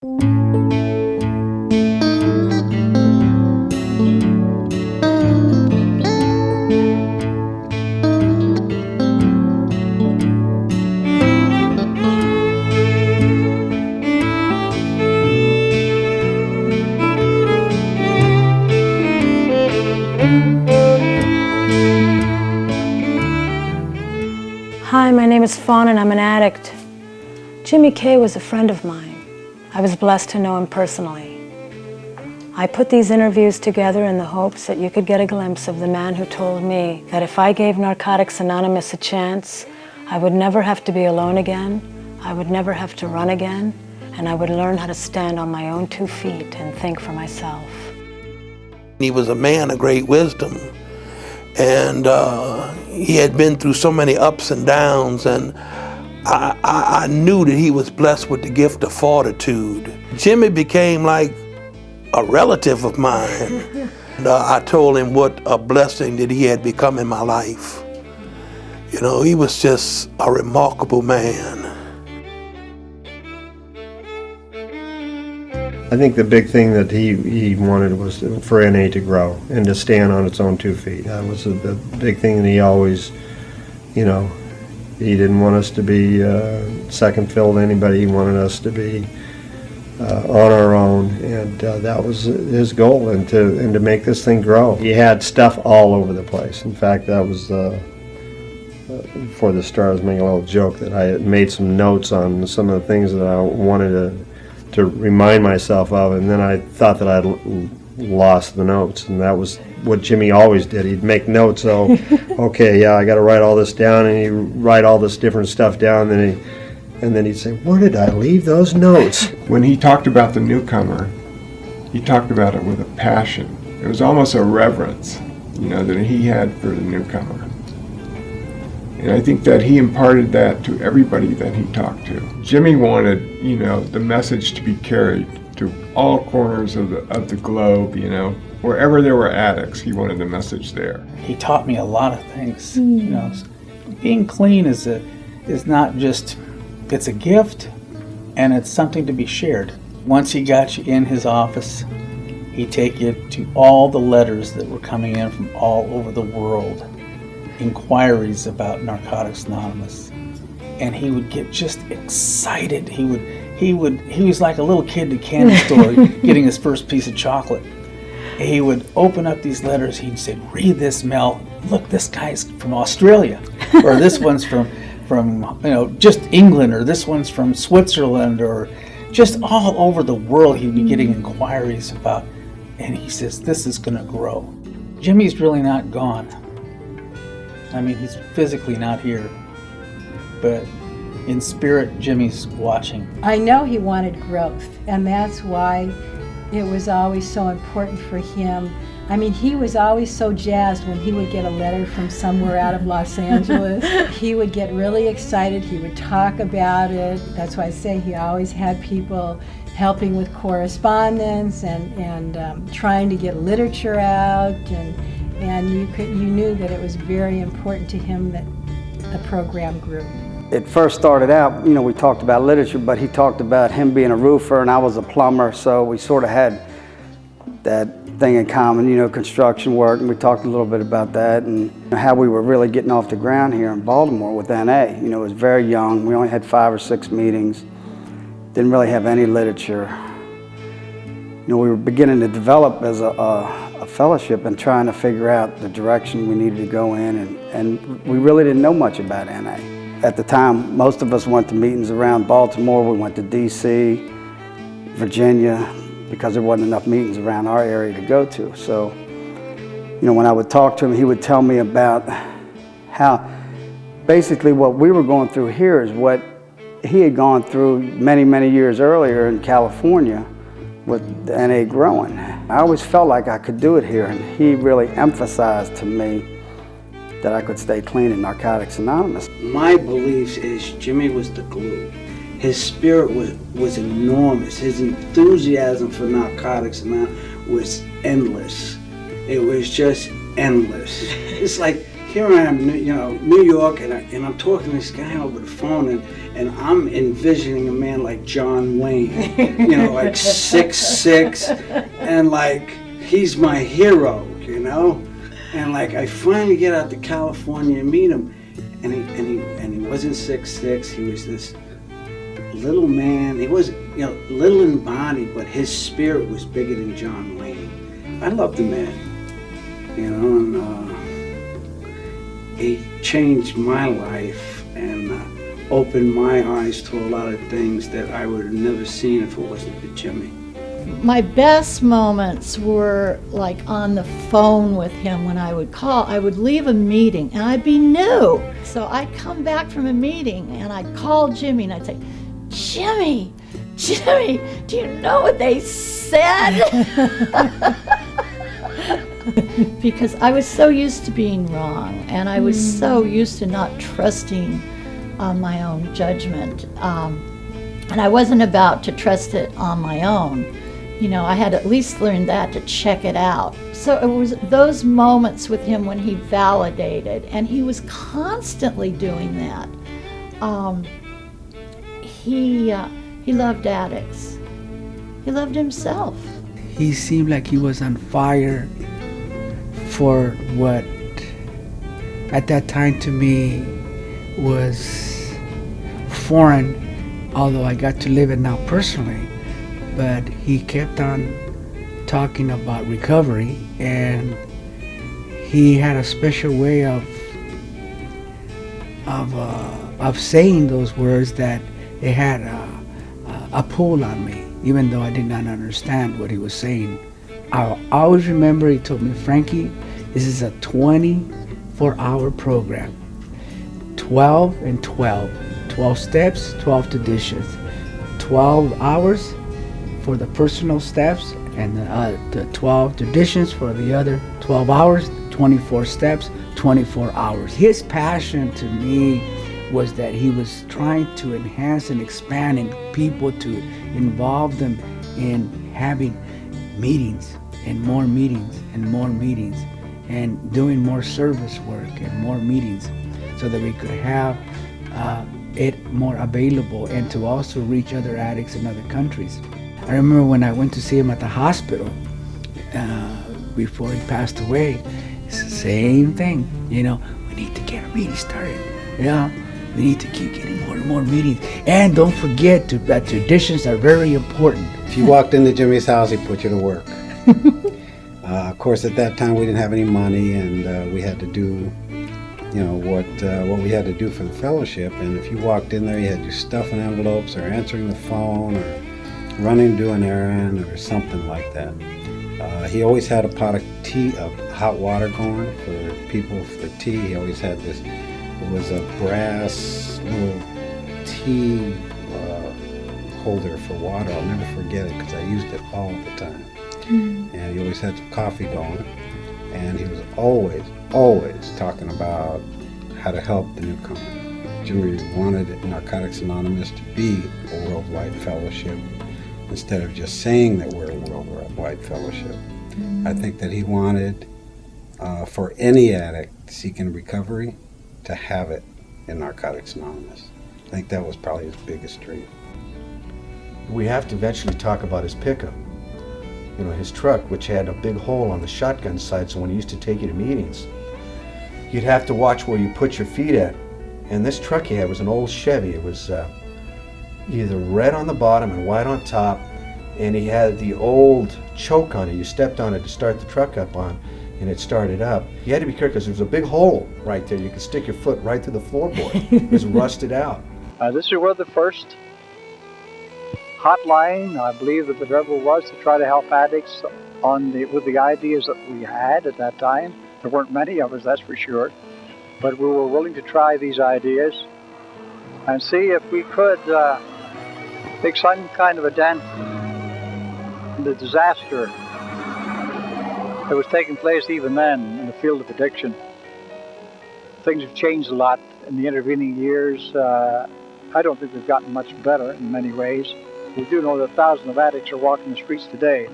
Hi, my name is Fawn and I'm an addict. Jimmy Kay was a friend of mine. I was blessed to know him personally. I put these interviews together in the hopes that you could get a glimpse of the man who told me that if I gave Narcotics Anonymous a chance, I would never have to be alone again, I would never have to run again, and I would learn how to stand on my own 2 feet and think for myself. He was a man of great wisdom, and he had been through so many ups and downs, and I knew that he was blessed with the gift of fortitude. Jimmy became like a relative of mine. And I told him what a blessing that he had become in my life. You know, he was just a remarkable man. I think the big thing that he wanted was for NA to grow and to stand on its own 2 feet. That was the big thing that he always, you know, he didn't want us to be second fiddle to anybody. He wanted us to be on our own, and that was his goal, and to make this thing grow. He had stuff all over the place. In fact, that was before the start, I was making a little joke that I had made some notes on some of the things that I wanted to remind myself of, and then I thought that I'd lost the notes, and that was what Jimmy always did. He'd make notes, so okay, yeah, I got to write all this down, and he'd write all this different stuff down, and then he'd say, where did I leave those notes? When he talked about the newcomer, he talked about it with a passion. It was almost a reverence, you know, that he had for the newcomer. And I think that he imparted that to everybody that he talked to. Jimmy wanted, you know, the message to be carried to all corners of the globe, you know. Wherever there were addicts, he wanted the message there. He taught me a lot of things. You know, being clean is not just, it's a gift, and it's something to be shared. Once he got you in his office, he'd take you to all the letters that were coming in from all over the world, inquiries about Narcotics Anonymous, and he would get just excited. He was like a little kid in a candy store getting his first piece of chocolate. He would open up these letters. He'd say, read this, Mel. Look, this guy's from Australia, or this one's from you know, just England, or this one's from Switzerland, or just all over the world. He'd be getting inquiries about, and he says, this is going to grow. Jimmy's really not gone. I mean, he's physically not here, but in spirit, Jimmy's watching. I know he wanted growth, and that's why it was always so important for him. I mean, he was always so jazzed when he would get a letter from somewhere out of Los Angeles. He would get really excited. He would talk about it. That's why I say he always had people helping with correspondence and trying to get literature out. And you knew that it was very important to him that the program grew. It first started out, you know, we talked about literature, but he talked about him being a roofer and I was a plumber, so we sort of had that thing in common, you know, construction work, and we talked a little bit about that and how we were really getting off the ground here in Baltimore with NA. You know, it was very young. We only had 5 or 6 meetings, didn't really have any literature. You know, we were beginning to develop as a fellowship and trying to figure out the direction we needed to go in, and we really didn't know much about NA. At the time, most of us went to meetings around Baltimore. We went to DC, Virginia, because there wasn't enough meetings around our area to go to. So, you know, when I would talk to him, he would tell me about how basically what we were going through here is what he had gone through many, many years earlier in California with the NA growing. I always felt like I could do it here, and he really emphasized to me that I could stay clean in Narcotics Anonymous. My belief is Jimmy was the glue. His spirit was enormous. His enthusiasm for Narcotics Anonymous was endless. It was just endless. It's like here I am, New York, and I'm talking to this guy over the phone, and I'm envisioning a man like John Wayne, like 6'6", and like he's my hero, and like I finally get out to California and meet him, and he wasn't 6'6", he was this little man. He was little in body, but his spirit was bigger than John Wayne. I loved the man, and he changed my life and opened my eyes to a lot of things that I would have never seen if it wasn't for Jimmy. My best moments were like on the phone with him when I would call. I would leave a meeting and I'd be new. So I'd come back from a meeting and I'd call Jimmy and I'd say, Jimmy, do you know what they said? Because I was so used to being wrong, and I was so used to not trusting on my own judgment. And I wasn't about to trust it on my own. I had at least learned that to check it out. So it was those moments with him when he validated, and he was constantly doing that. He loved addicts. He loved himself. He seemed like he was on fire for what at that time to me was foreign, although I got to live it now personally. But he kept on talking about recovery, and he had a special way of saying those words that it had a pull on me, even though I did not understand what he was saying. I always remember he told me, Frankie, this is a 24-hour program. 12 and 12. 12 steps, 12 traditions. 12 hours for the personal steps, and the 12 traditions for the other 12 hours, 24 steps, 24 hours. His passion to me was that he was trying to enhance and expand in people, to involve them in having meetings and more meetings and more meetings, and doing more service work and more meetings, so that we could have it more available and to also reach other addicts in other countries. I remember when I went to see him at the hospital before he passed away, it's the same thing, we need to get a meeting started, we need to keep getting more and more meetings. And don't forget that traditions are very important. If you walked into Jimmy's house, he put you to work. Of course, at that time, we didn't have any money, and we had to do, what we had to do for the fellowship. And if you walked in there, you had to stuff in envelopes, or answering the phone, or running to do an errand, or something like that. He always had a pot of tea, of hot water going for people for tea. He always had this. It was a brass little tea holder for water. I'll never forget it because I used it all the time. And he always had some coffee going. And he was always talking about how to help the newcomer. Jimmy wanted Narcotics Anonymous to be a worldwide fellowship instead of just saying that we're a worldwide fellowship. I think that he wanted for any addict seeking recovery to have it in Narcotics Anonymous. I think that was probably his biggest dream. We have to eventually talk about his pickup. His truck, which had a big hole on the shotgun side, so when he used to take you to meetings, you'd have to watch where you put your feet at. And this truck he had was an old Chevy. It was either red on the bottom and white on top, and he had the old choke on it. You stepped on it to start the truck up on, and it started up. You had to be careful because there was a big hole right there. You could stick your foot right through the floorboard. It was rusted out. This is where the first hotline, I believe, that the Rebel was to try to help addicts with the ideas that we had at that time. There weren't many of us, that's for sure, but we were willing to try these ideas and see if we could make some kind of a dent in the disaster that was taking place even then in the field of addiction. Things have changed a lot in the intervening years. I don't think they've gotten much better in many ways. We do know that thousands of addicts are walking the streets today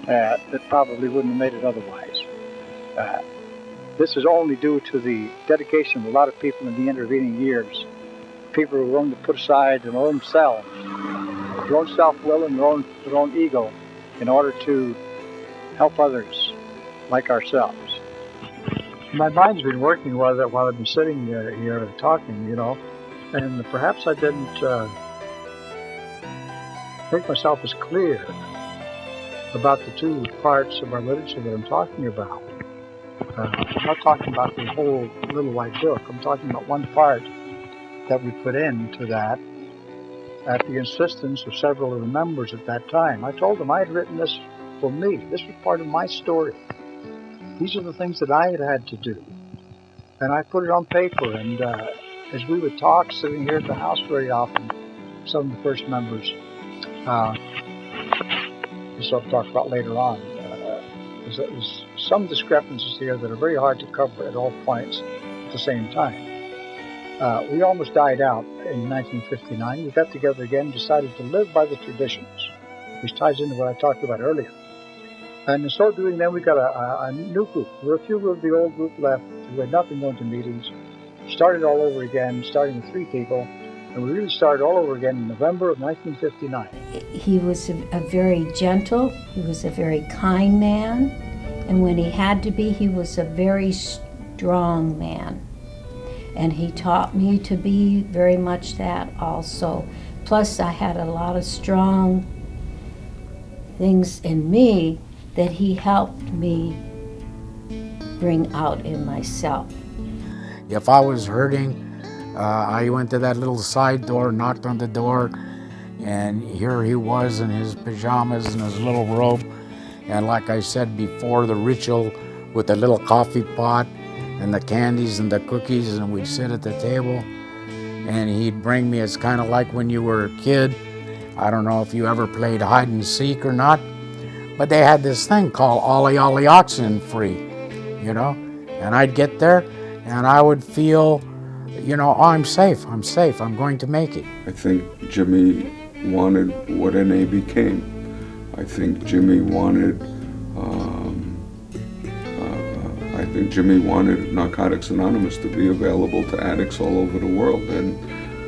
that probably wouldn't have made it otherwise. this is only due to the dedication of a lot of people in the intervening years. People who are willing to put aside their own selves, their own self-will and their own ego in order to help others like ourselves. My mind's been working while I've been sitting here talking, you know, and perhaps I didn't make myself as clear about the two parts of our literature that I'm talking about. I'm not talking about the whole Little White Book. I'm talking about one part that we put into that at the insistence of several of the members at that time. I told them I had written this for me. This was part of my story. These are the things that I had to do. And I put it on paper, and as we would talk, sitting here at the house very often, some of the first members, this I'll talk about later on, there's some discrepancies here that are very hard to cover at all points at the same time. We almost died out in 1959. We got together again and decided to live by the traditions, which ties into what I talked about earlier. And in so doing, then we got a new group. There were a few of the old group left who had not been going to meetings. Started all over again, starting with 3 people. And we really started all over again in November of 1959. He was a very gentle, he was a very kind man. And when he had to be, he was a very strong man. And he taught me to be very much that also. Plus, I had a lot of strong things in me that he helped me bring out in myself. If I was hurting, I went to that little side door, knocked on the door, and here he was in his pajamas and his little robe. And like I said before, the ritual with the little coffee pot and the candies and the cookies, and we'd sit at the table and he'd bring me, it's kind of like when you were a kid. I don't know if you ever played hide and seek or not, but they had this thing called Ollie Ollie Oxen free, you know? And I'd get there and I would feel, you know, oh, I'm safe, I'm going to make it. I think Jimmy wanted what NA became. I think Jimmy wanted Narcotics Anonymous to be available to addicts all over the world, and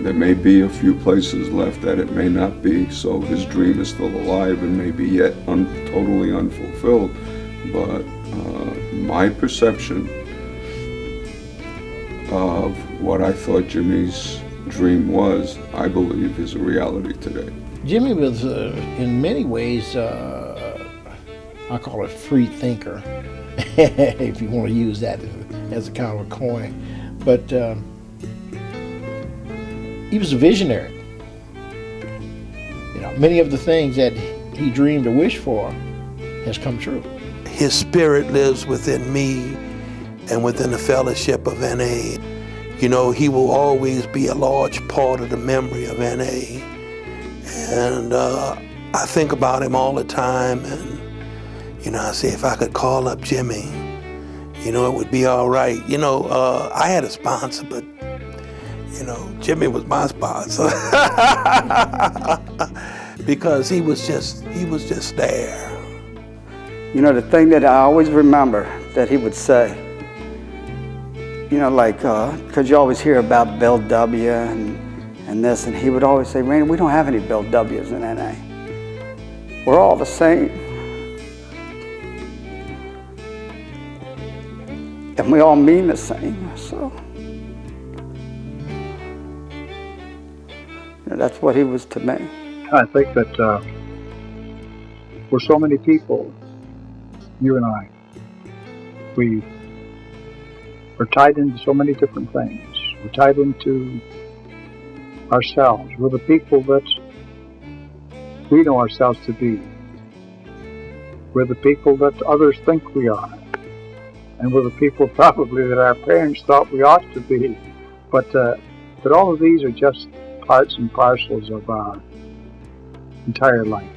there may be a few places left that it may not be, so his dream is still alive and maybe yet totally unfulfilled. But my perception of what I thought Jimmy's dream was, I believe, is a reality today. Jimmy was, in many ways, I call it free thinker, if you want to use that as a kind of a coin. But he was a visionary. You know, many of the things that he dreamed or wished for has come true. His spirit lives within me and within the fellowship of NA. You know, he will always be a large part of the memory of NA. And I think about him all the time, and, you know, I say, if I could call up Jimmy, you know, it would be all right. You know, I had a sponsor, but, you know, Jimmy was my sponsor. Because he was just there. You know, the thing that I always remember that he would say, you know, like, because you always hear about Bill W. and this, and he would always say, Rainer, we don't have any Bill W's in NA. We're all the same. And we all mean the same, so. You know, that's what he was to me. I think that we're so many people, you and I, we are tied into so many different things. We're tied into ourselves. We're the people that we know ourselves to be. We're the people that others think we are. And we're the people probably that our parents thought we ought to be. But all of these are just parts and parcels of our entire life.